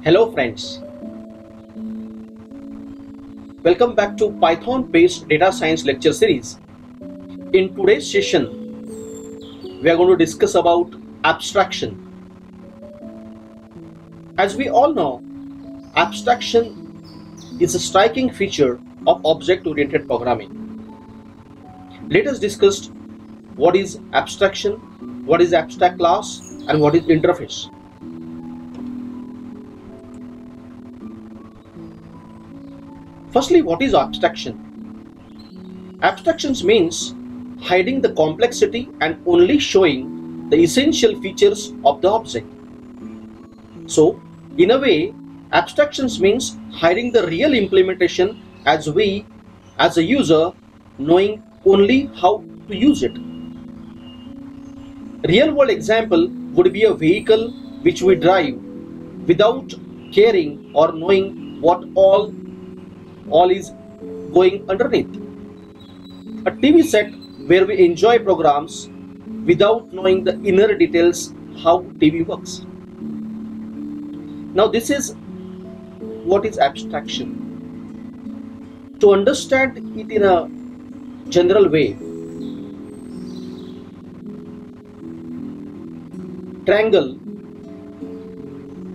Hello friends, welcome back to Python based data science lecture series. In today's session, we are going to discuss about abstraction. As we all know, abstraction is a striking feature of object-oriented programming. Let us discuss what is abstraction, what is abstract class, and what is interface. Firstly, what is abstraction? Abstractions means hiding the complexity and only showing the essential features of the object. So, in a way, abstractions means hiding the real implementation as a user, knowing only how to use it. Real world example would be a vehicle which we drive without caring or knowing what all is going underneath. A TV set where we enjoy programs without knowing the inner details how TV works. Now this is what is abstraction. To understand it in a general way, triangle,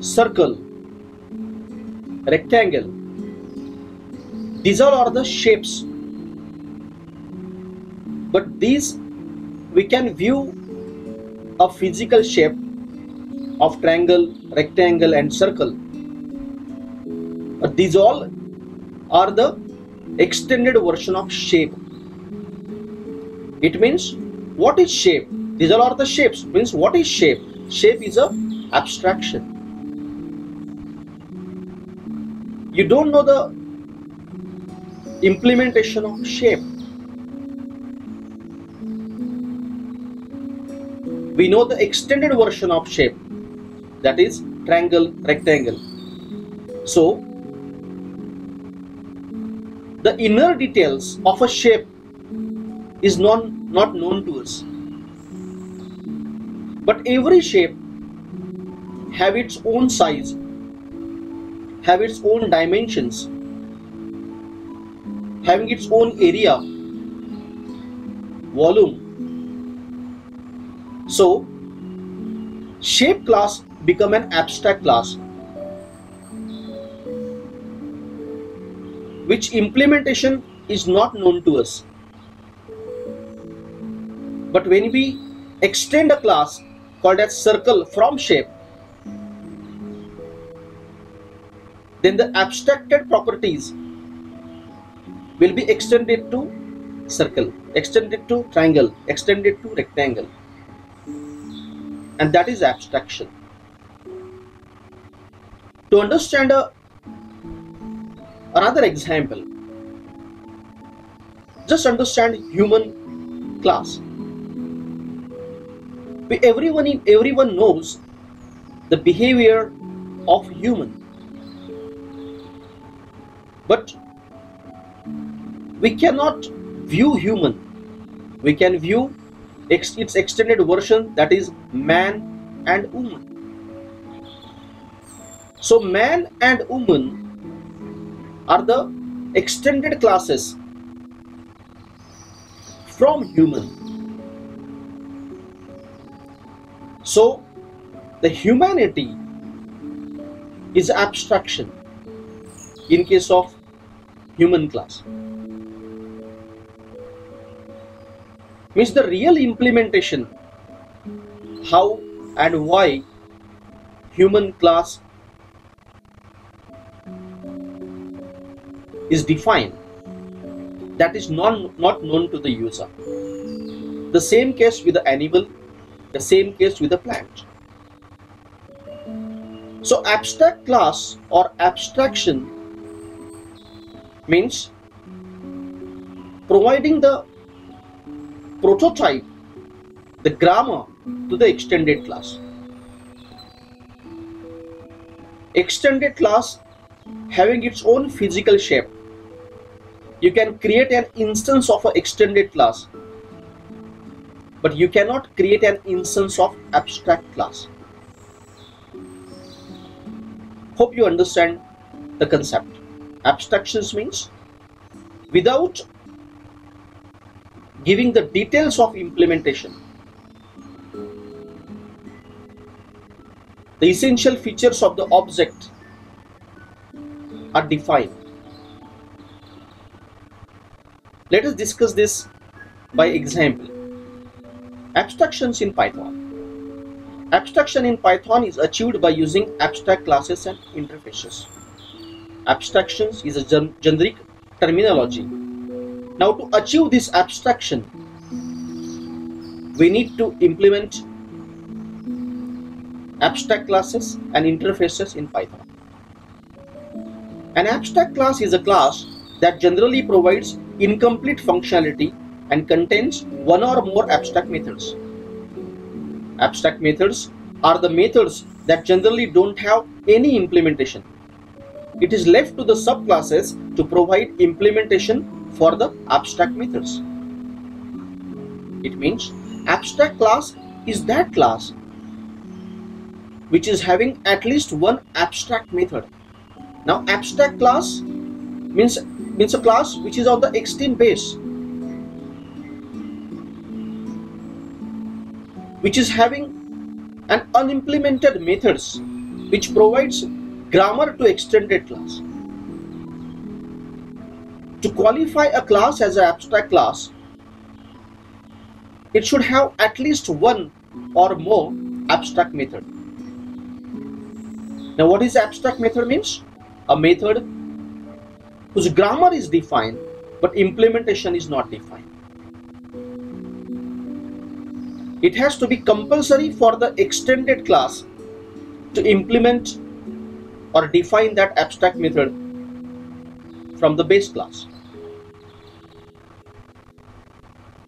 circle, rectangle, these all are the shapes, but these we can view a physical shape of triangle, rectangle and circle, but these all are the extended version of shape. It means what is shape? These all are the shapes. Means what is shape? Shape is a abstraction. You don't know the implementation of shape. We know the extended version of shape, that is triangle, rectangle. So the inner details of a shape is not known to us, but every shape have its own size, have its own dimensions, having its own area, volume. So shape class become an abstract class which implementation is not known to us. But when we extend a class called as circle from shape, then the abstracted properties will be extended to circle, extended to triangle, extended to rectangle, and that is abstraction. To understand another example, just understand human class. Everyone knows the behavior of human, but we cannot view human. We can view its extended version, that is man and woman. So man and woman are the extended classes from human. So the humanity is abstraction in case of human class. Means the real implementation, how and why human class is defined, that is not known to the user. The same case with the animal, the same case with the plant. So abstract class or abstraction means providing the prototype, the grammar to the extended class. Extended class having its own physical shape. You can create an instance of an extended class, but you cannot create an instance of abstract class. Hope you understand the concept. Abstractions means without giving the details of implementation, the essential features of the object are defined. Let us discuss this by example. Abstractions in Python. Abstraction in Python is achieved by using abstract classes and interfaces. Abstractions is a generic terminology. Now, to achieve this abstraction, we need to implement abstract classes and interfaces in Python. An abstract class is a class that generally provides incomplete functionality and contains one or more abstract methods. Abstract methods are the methods that generally don't have any implementation. It is left to the subclasses to provide implementation for the abstract methods. It means abstract class is that class which is having at least one abstract method. Now, abstract class means a class which is on the extreme base, which is having an unimplemented methods, which provides grammar to extended class. To qualify a class as an abstract class, it should have at least one or more abstract method. Now, what is abstract method means? A method whose grammar is defined but implementation is not defined. It has to be compulsory for the extended class to implement or define that abstract method from the base class.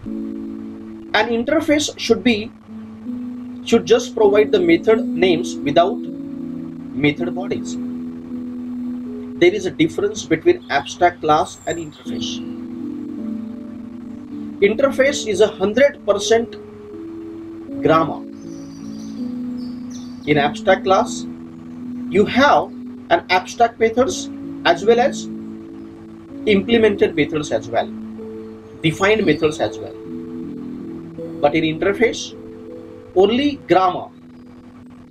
An interface should just provide the method names without method bodies. There is a difference between abstract class and interface. Interface is 100% grammar. In abstract class, you have an abstract methods as well as implemented methods as well, defined methods as well. But in interface, only grammar,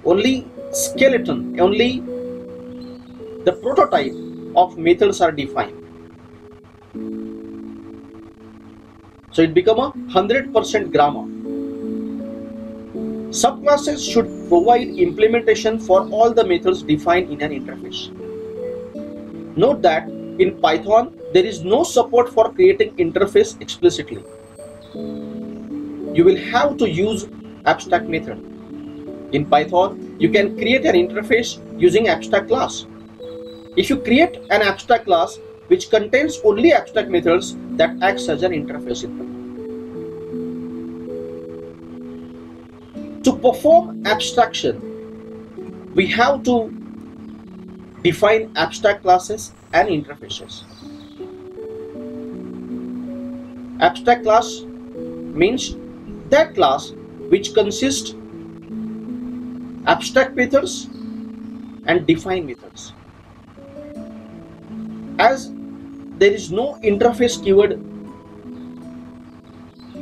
only skeleton, only the prototype of methods are defined. So it becomes a 100% grammar. Subclasses should provide implementation for all the methods defined in an interface. Note that in Python, there is no support for creating interface explicitly. You will have to use abstract method. In Python, you can create an interface using abstract class. If you create an abstract class which contains only abstract methods, that acts as an interface in Python. To perform abstraction, we have to define abstract classes and interfaces. Abstract class means that class which consists abstract methods and defined methods. As there is no interface keyword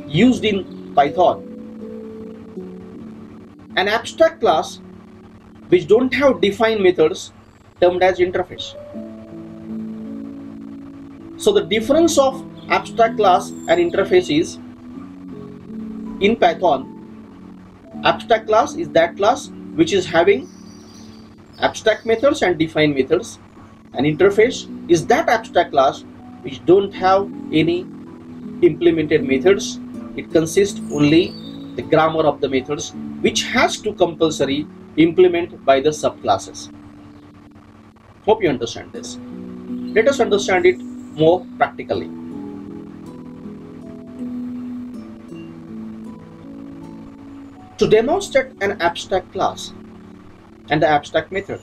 used in Python, an abstract class which don't have defined methods termed as interface. So the difference of abstract class and interface is, in Python, abstract class is that class which is having abstract methods and defined methods, and interface is that abstract class which don't have any implemented methods. It consists only the grammar of the methods which has to compulsory implement by the subclasses. Hope you understand this. Let us understand it more practically. To demonstrate an abstract class and the abstract method,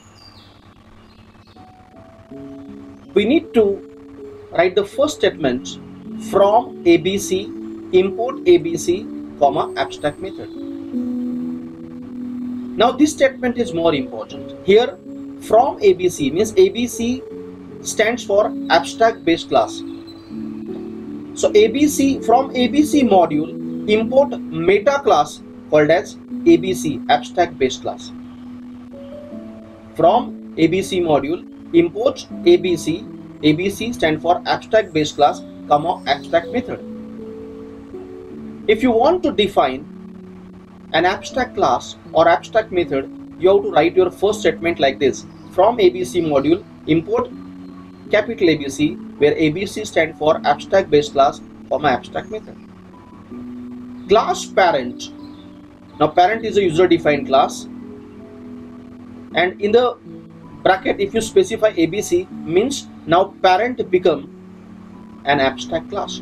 we need to write the first statement: from ABC, import ABC, comma, abstract method. Now this statement is more important. Here, from ABC means ABC stands for abstract base class. So ABC, from ABC module import meta class called as ABC abstract base class. From ABC module import ABC. ABC stand for abstract base class comma abstract method. If you want to define an abstract class or abstract method, you have to write your first statement like this: from ABC module import capital ABC, where ABC stand for abstract base class comma abstract method. Class parent. Now parent is a user defined class, and in the bracket if you specify ABC means now parent become an abstract class.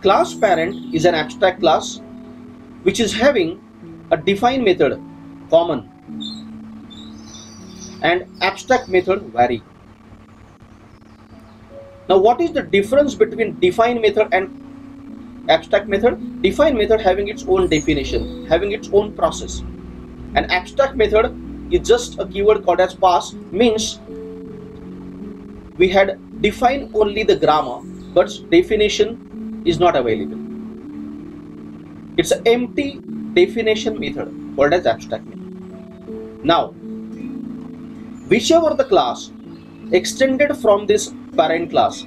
Class parent is an abstract class which is having a define method common and abstract method vary. Now what is the difference between define method and abstract method? Define method having its own definition, having its own process. An abstract method is just a keyword called as pass, means we had defined only the grammar but definition is not available. It's an empty definition method called as abstract method. Now whichever the class extended from this parent class,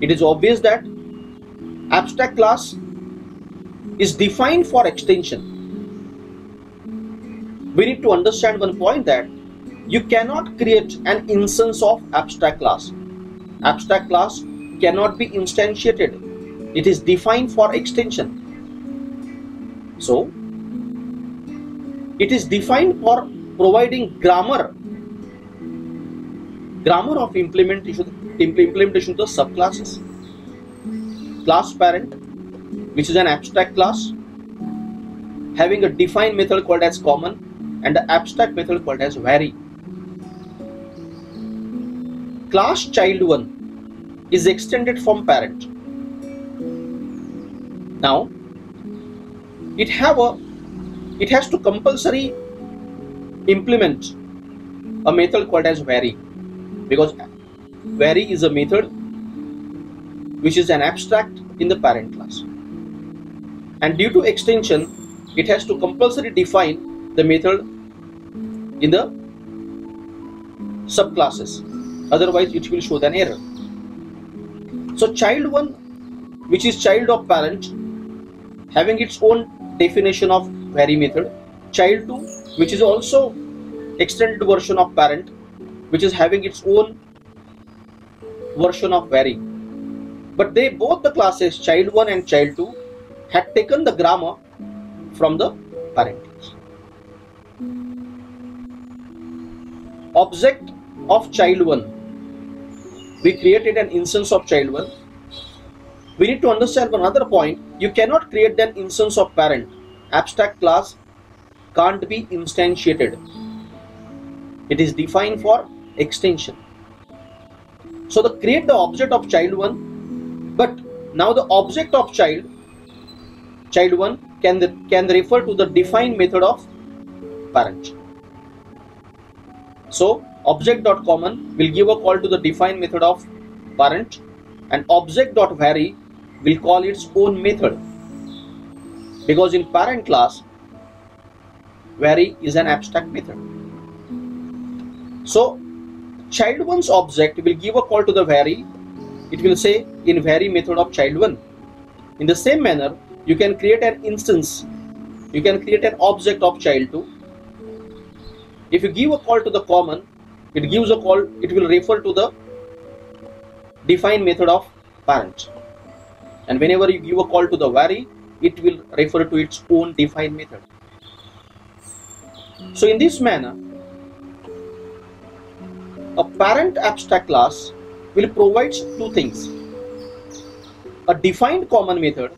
it is obvious that abstract class is defined for extension. We need to understand one point, that you cannot create an instance of abstract class. Abstract class cannot be instantiated. It is defined for extension. So it is defined for providing grammar of implementation to the subclasses. Class parent, which is an abstract class having a defined method called as common and the abstract method called as vary. Class child1 is extended from parent. Now it has to compulsory implement a method called as vary, because vary is a method which is an abstract in the parent class, and due to extension it has to compulsory define the method in the subclasses, otherwise it will show an error. So child1, which is child of parent, having its own definition of vary method. Child2, which is also extended version of parent, which is having its own version of vary. But they both the classes child1 and child2 had taken the grammar from the parent class. Object of child1. We created an instance of child1. We need to understand another point. You cannot create an instance of parent. Abstract class can't be instantiated. It is defined for extension. So create the object of child1, but now the object of child1 can refer to the defined method of parent. So object.common will give a call to the defined method of parent, and object.vary will call its own method, because in parent class vary is an abstract method. So child1's object will give a call to the vary. It will say in vary method of child1. In the same manner, you can create an instance, you can create an object of child2. If you give a call to the common, it gives a call, it will refer to the defined method of parent, and whenever you give a call to the vary, it will refer to its own defined method. So in this manner, a parent abstract class will provide two things: a defined common method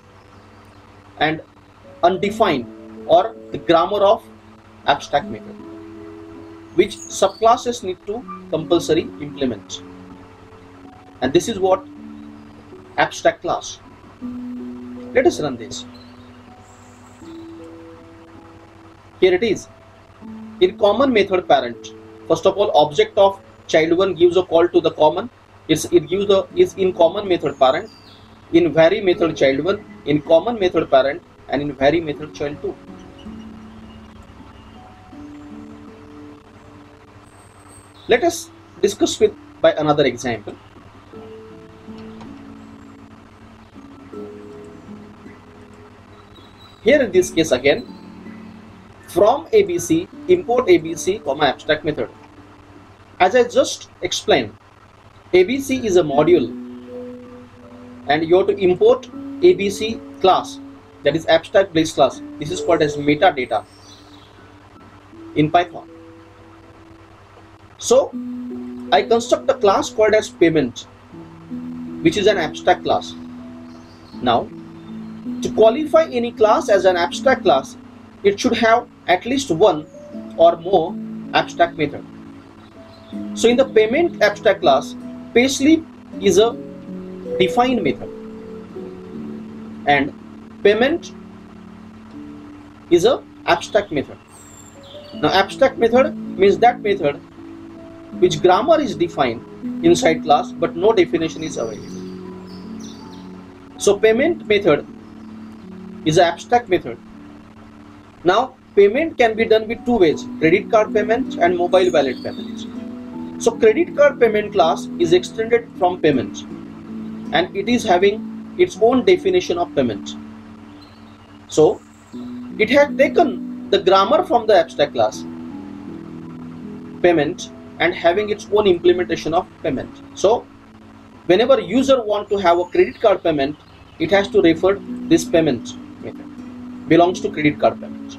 and undefined or the grammar of abstract method, which subclasses need to compulsory implement. And this is what abstract class. Let us run this. Here it is. in common method parent. First of all, object of child1 gives a call to the common. It gives the is in common method parent, in vary method child1, in common method parent, and in vary method child2. Let us discuss with by another example. Here in this case again, from ABC import ABC comma abstract method. As I just explained, ABC is a module and you have to import ABC class, that is abstract base class. This is called as metadata in Python. So I construct a class called as payment, which is an abstract class. Now, to qualify any class as an abstract class, it should have at least one or more abstract method. So in the payment abstract class, payslip is a defined method and payment is a abstract method. Now abstract method means that method which grammar is defined inside class but no definition is available. So payment method is an abstract method. Now payment can be done with two ways: credit card payment and mobile wallet payment. So credit card payment class is extended from payment and it is having its own definition of payment. So it has taken the grammar from the abstract class payment and having its own implementation of payment. So whenever user want to have a credit card payment, it has to refer this payment method belongs to credit card payment.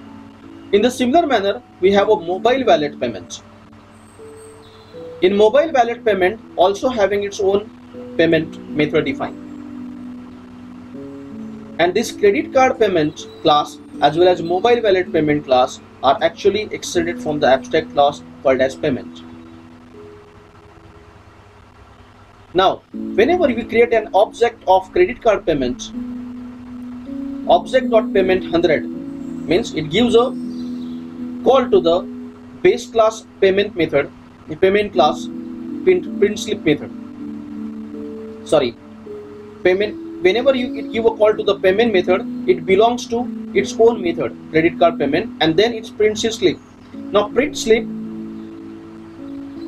In the similar manner, we have a mobile wallet payment. In mobile wallet payment, also having its own payment method defined. And this credit card payment class as well as mobile wallet payment class are actually extended from the abstract class called as payment. Now, whenever we create an object of credit card payment, object.payment100 means it gives a call to the base class payment method, the payment class print slip method. Sorry, payment. Whenever you give a call to the payment method, it belongs to its own method, credit card payment, and then it's print slip. Now print slip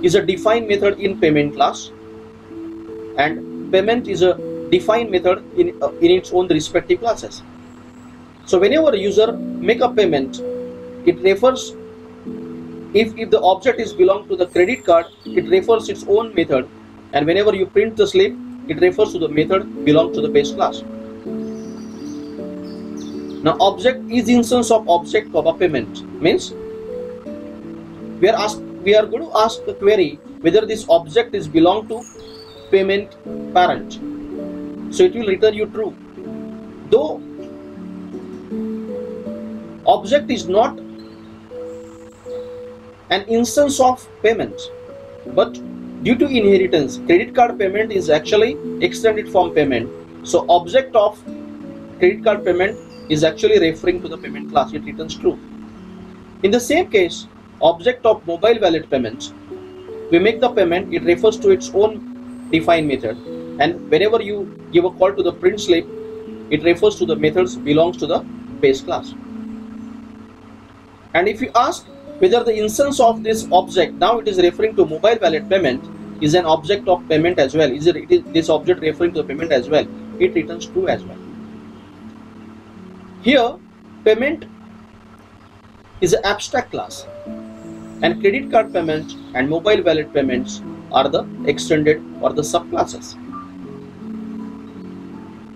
is a defined method in payment class, and payment is a defined method in its own respective classes. So whenever a user make a payment, it refers, if the object is belong to the credit card, it refers its own method, and whenever you print the slip, it refers to the method belong to the base class. Now object is instance of object comma payment means we are going to ask the query whether this object is belong to payment parent. So it will return you true. Though object is not an instance of payment, but due to inheritance, credit card payment is actually extended from payment. So object of credit card payment is actually referring to the payment class. It returns true. In the same case, object of mobile wallet payment, we make the payment, it refers to its own defined method, and whenever you give a call to the print slip, it refers to the methods belongs to the base class. And if you ask whether the instance of this object, now it is referring to mobile wallet payment, is an object of payment as well, is this object referring to the payment as well, it returns true as well. Here payment is an abstract class, and credit card payment and mobile wallet payments are the extended or the subclasses.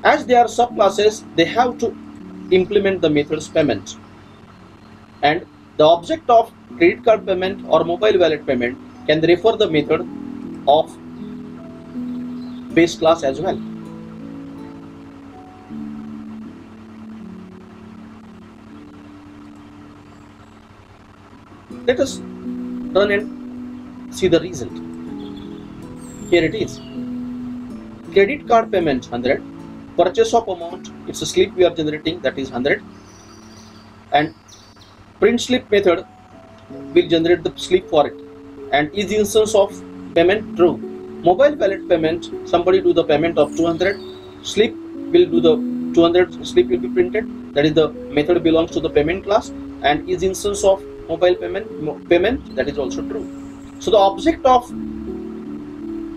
As they are subclasses, they have to implement the methods payment, and the object of credit card payment or mobile wallet payment can refer the method of base class as well. Let us run and see the result. Here it is. Credit card payment 100, purchase of amount, it's a slip we are generating, that is 100, and print slip method will generate the slip for it. And is instance of payment true? Mobile wallet payment, somebody do the payment of 200, slip will do the 200, slip will be printed. That is the method belongs to the payment class. And is instance of mobile payment, that is also true. So the object of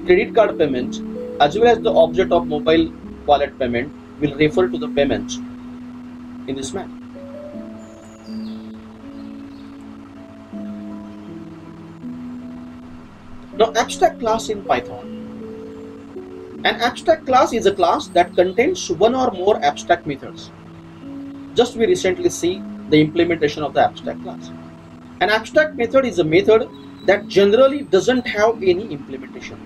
credit card payment as well as the object of mobile wallet payment will refer to the payment in this manner. Now, abstract class in Python. An abstract class is a class that contains one or more abstract methods. Just we recently see the implementation of the abstract class. An abstract method is a method that generally doesn't have any implementation.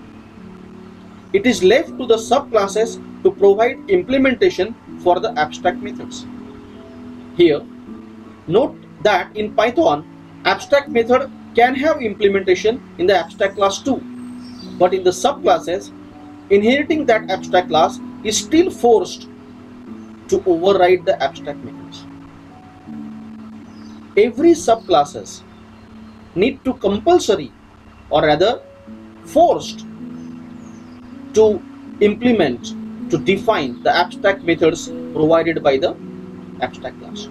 It is left to the subclasses to provide implementation for the abstract methods. Here, note that in Python, abstract method can have implementation in the abstract class too, but in the subclasses, inheriting that abstract class is still forced to override the abstract methods. Every subclasses need to compulsory or rather forced to implement, to define the abstract methods provided by the abstract class.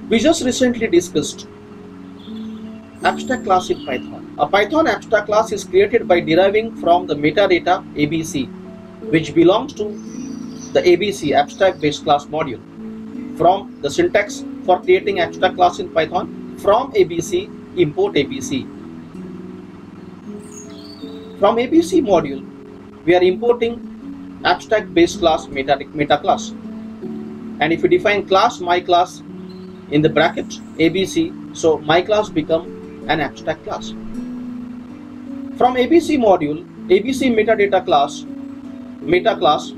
We just recently discussed abstract class in Python. A Python abstract class is created by deriving from the metadata ABC, which belongs to the ABC abstract base class module. From the syntax for creating abstract class in Python, from ABC, import ABC. From ABC module, we are importing abstract base class meta class. And if you define class my class in the bracket ABC, so my class become an abstract class. From ABC module, ABC metadata class, meta class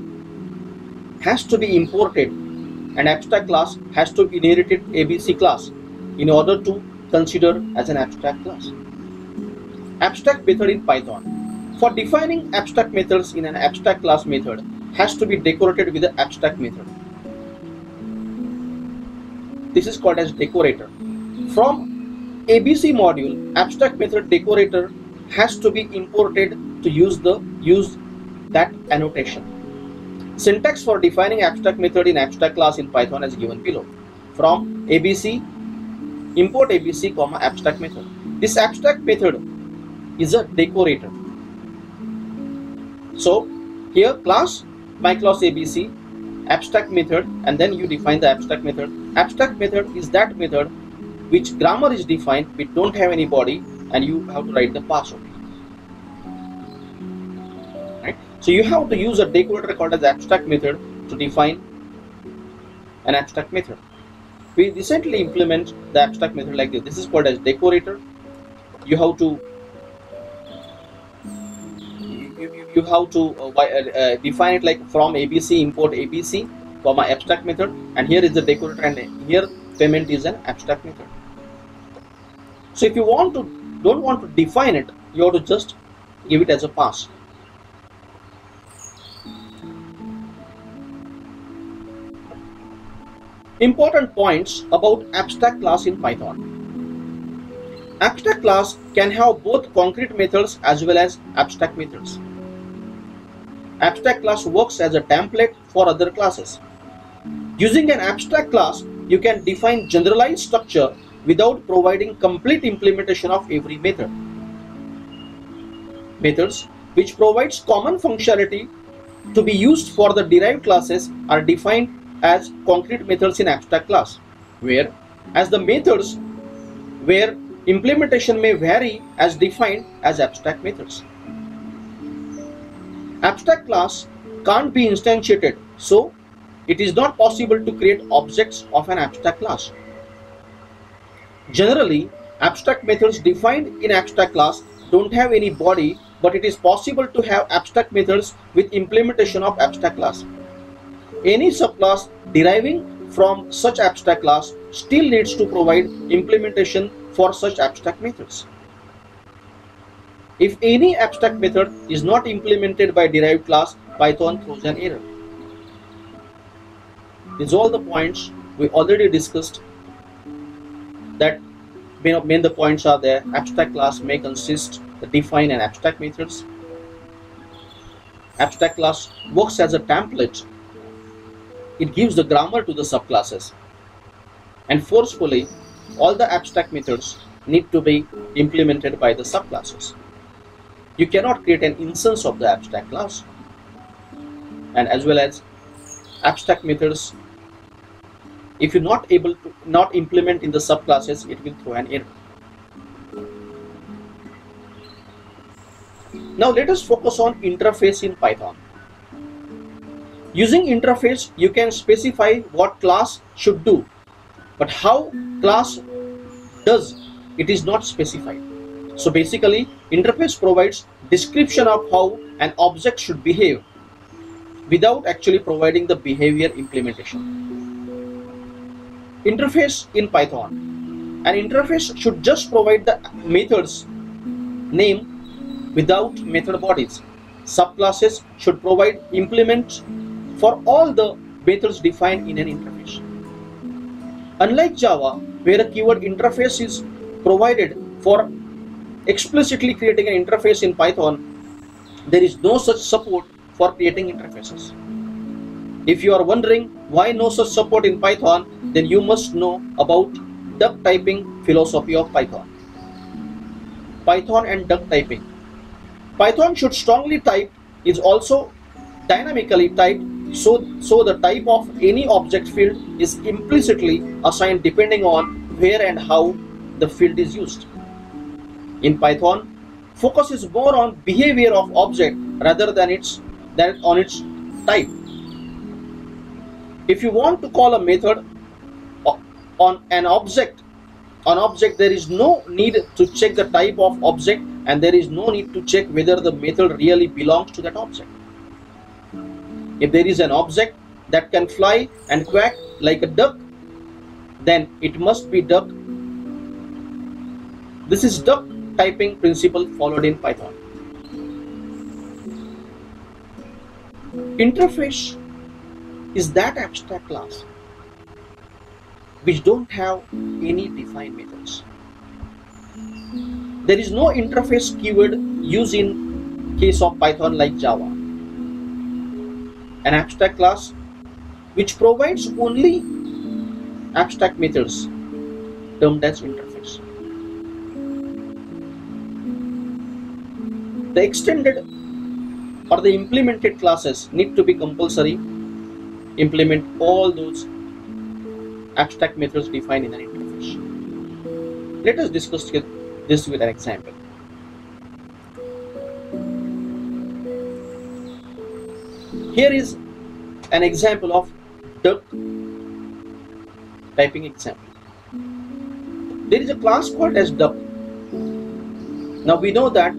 has to be imported, and abstract class has to be inherited ABC class in order to consider as an abstract class. Abstract method in Python. For defining abstract methods in an abstract class method has to be decorated with the abstract method. This is called as decorator. From ABC module, abstract method decorator has to be imported to use that annotation. Syntax for defining abstract method in abstract class in Python is given below. From ABC, import ABC, abstract method. This abstract method is a decorator. So here class, my class ABC, abstract method, and then you define the abstract method. Abstract method is that method which grammar is defined, we don't have any body, and you have to write the pass only. Right? So you have to use a decorator called as abstract method to define an abstract method. We recently implement the abstract method like this. This is called as decorator. You have to define it like from ABC, import ABC, abstract method, and here is the decorator, and here payment is an abstract method. So if you don't want to define it, you have to just give it as a pass. Important points about abstract class in Python. Abstract class can have both concrete methods as well as abstract methods. Abstract class works as a template for other classes. Using an abstract class, you can define generalized structure without providing complete implementation of every method. Methods which provides common functionality to be used for the derived classes are defined as concrete methods in abstract class, whereas the methods where implementation may vary as defined as abstract methods. Abstract class can't be instantiated, so it is not possible to create objects of an abstract class. Generally, abstract methods defined in abstract class don't have any body, but it is possible to have abstract methods with implementation of abstract class. Any subclass deriving from such abstract class still needs to provide implementation for such abstract methods. If any abstract method is not implemented by derived class, Python throws an error. These are all the points we already discussed. That main the points are there. Abstract class may consist the define and abstract methods. Abstract class works as a template. It gives the grammar to the subclasses. And forcefully, all the abstract methods need to be implemented by the subclasses. You cannot create an instance of the abstract class. And as well as abstract methods, if you're not able to not implement in the subclasses, it will throw an error. Now let us focus on interface in Python. Using interface, you can specify what class should do, but how class does, it is not specified. So basically, interface provides description of how an object should behave without actually providing the behavior implementation. Interface in Python. An interface should just provide the methods name without method bodies. Subclasses should provide implements for all the methods defined in an interface. Unlike Java, where a keyword interface is provided for explicitly creating an interface, in Python, there is no such support for creating interfaces. If you are wondering why no such support in Python, then you must know about duck typing philosophy of Python. Python and duck typing. Python should strongly type is also dynamically typed, so the type of any object field is implicitly assigned depending on where and how the field is used. In Python, focus is more on behavior of object rather than on its type. If you want to call a method on an object, there is no need to check the type of object, and there is no need to check whether the method really belongs to that object. If there is an object that can fly and quack like a duck, then it must be duck. This is duck typing principle followed in Python. Interface is that abstract class which don't have any defined methods. There is no interface keyword used in case of Python like Java. An abstract class which provides only abstract methods termed as interface. The extended or the implemented classes need to be compulsory, implement all those abstract methods defined in an interface. Let us discuss this with an example. Here is an example of duck typing example. There is a class called as duck. Now we know that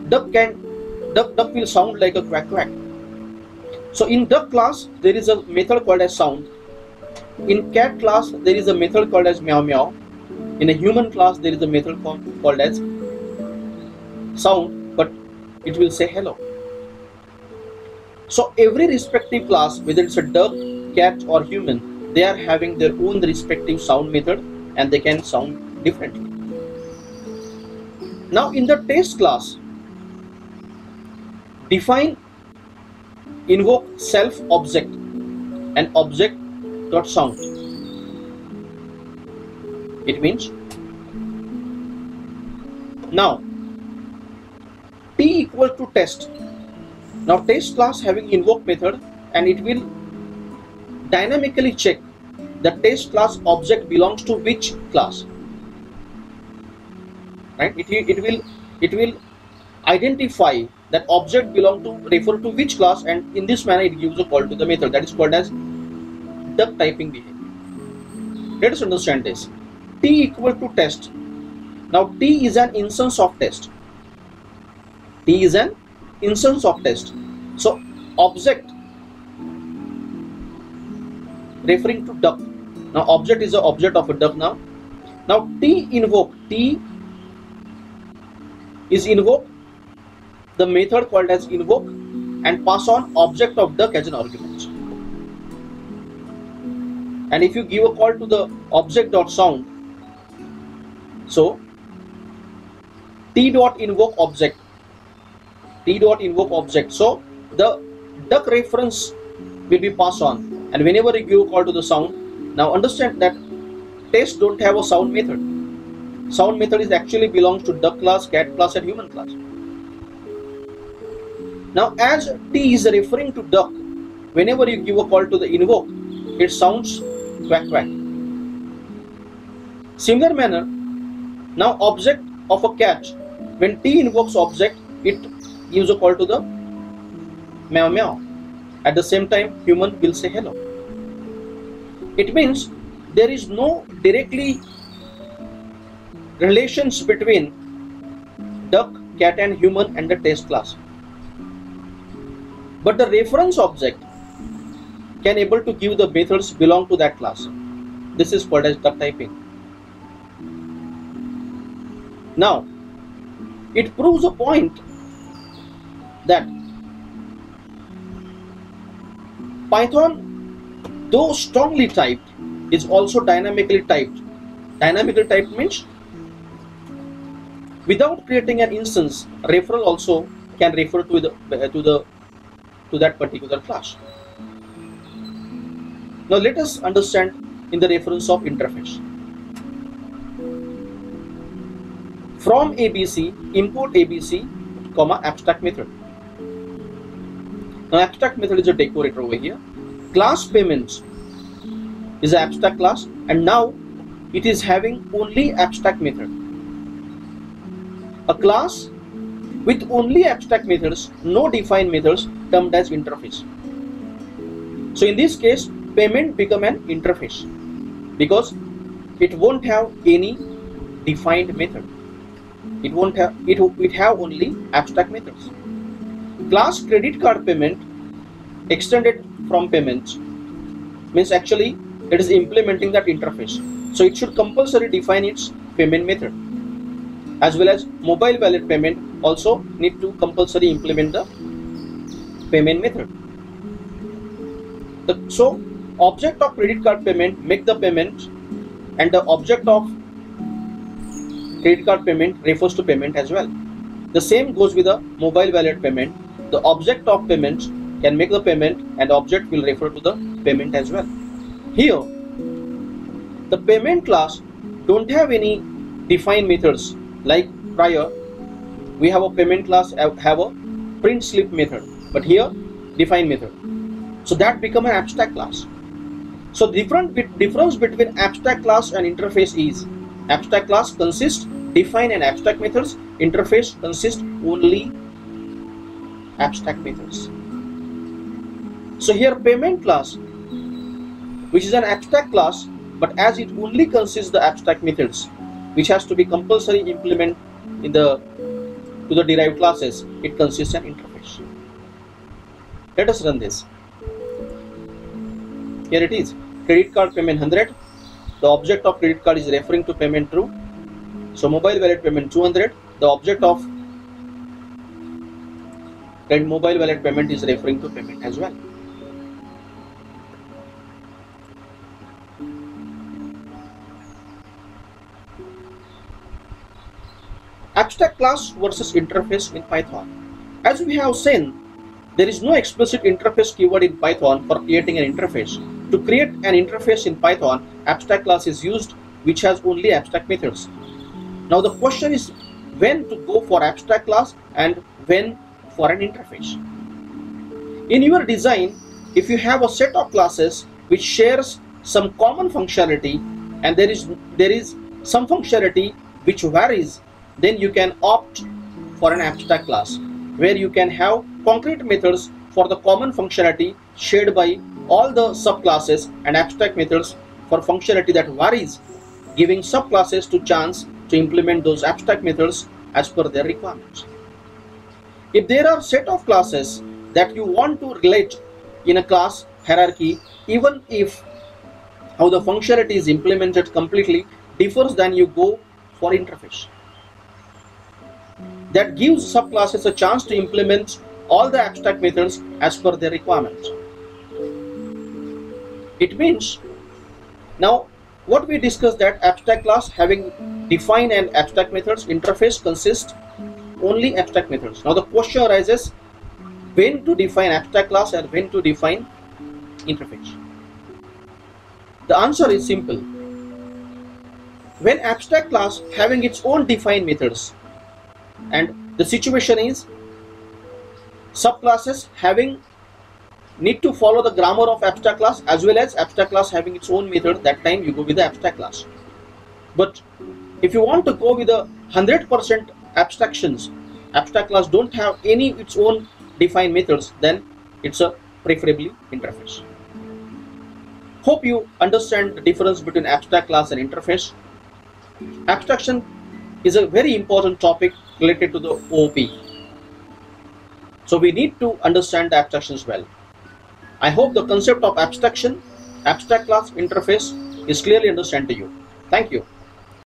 duck will sound like a quack quack. So in duck class there is a method called as sound. In cat class there is a method called as meow meow. In a human class there is a method called as sound, but it will say hello. So every respective class, whether it's a duck, cat or human, they are having their own respective sound method and they can sound differently. Now in the test class, define invoke self object and object dot sound. It means now t equal to test. Now test class having invoke method, and it will dynamically check the test class object belongs to which class. Right? It will identify that object belong to refer to which class, and in this manner it gives a call to the method that is called as duck typing behavior. Let us understand this. T equal to test. Now T is an instance of test. T is an instance of test. So object referring to duck. Now object is the object of a duck. Now T invoke. T is invoke the method called as invoke, and pass on object of duck as an argument. And if you give a call to the object.sound, so t dot invoke object, so the duck reference will be passed on, and whenever you give a call to the sound, now understand that tests don't have a sound method. Sound method is actually belongs to duck class, cat class, and human class. Now as t is referring to duck, whenever you give a call to the invoke, it sounds quack quack. Similar manner, now object of a cat, when t invokes object, it gives a call to the meow meow. At the same time, human will say hello. It means there is no directly relations between duck, cat, and human and the test class. But the reference object can able to give the methods belong to that class. This is called as duck typing. Now, it proves a point that Python, though strongly typed, is also dynamically typed. Dynamically typed means without creating an instance, referral also can refer to that particular class. Now let us understand in the reference of interface. From ABC, import ABC, comma abstract method. Now abstract method is a decorator over here. Class payments is an abstract class, and now it is having only abstract method. A class with only abstract methods, no defined methods, termed as interface. So in this case, payment become an interface because it won't have any defined method. It won't have it have only abstract methods. Class credit card payment extended from payments means actually it is implementing that interface. So it should compulsory define its payment method, as well as mobile wallet payment also need to compulsory implement the payment method. So object of credit card payment make the payment, and the object of credit card payment refers to payment as well. The same goes with the mobile wallet payment. The object of payment can make the payment, and the object will refer to the payment as well. Here, the payment class don't have any defined methods. Like prior, we have a payment class have a print slip method, but here defined method. So that become an abstract class. So the difference between abstract class and interface is abstract class consists define and abstract methods. Interface consists only abstract methods. So here payment class, which is an abstract class, but as it only consists the abstract methods, which has to be compulsory implement in to the derived classes, it consists an interface. Let us run this. Here it is. Credit card payment 100. The object of credit card is referring to payment true. So mobile wallet payment 200. The object of mobile wallet payment is referring to payment as well. Abstract class versus interface in Python. As we have seen, there is no explicit interface keyword in Python for creating an interface. To create an interface in Python, abstract class is used, which has only abstract methods. Now the question is when to go for abstract class and when for an interface. In your design, if you have a set of classes which shares some common functionality, and there is some functionality which varies, then you can opt for an abstract class where you can have concrete methods for the common functionality shared by all the subclasses, and abstract methods for functionality that varies, giving subclasses to chance to implement those abstract methods as per their requirements. If there are set of classes that you want to relate in a class hierarchy, even if how the functionality is implemented completely differs, then you go for interface. That gives subclasses a chance to implement all the abstract methods as per their requirements. It means now what we discussed, that abstract class having define and abstract methods interface consists only abstract methods. Now the question arises, when to define abstract class and when to define interface. The answer is simple. When abstract class having its own defined methods, and the situation is subclasses having need to follow the grammar of abstract class as well as abstract class having its own method, that time you go with the abstract class. But if you want to go with a 100% abstractions, abstract class don't have any its own defined methods, then it's a preferably interface. Hope you understand the difference between abstract class and interface. Abstraction is a very important topic related to the OOP. So we need to understand the abstractions well. I hope the concept of abstraction, abstract class, interface is clearly understood to you. Thank you.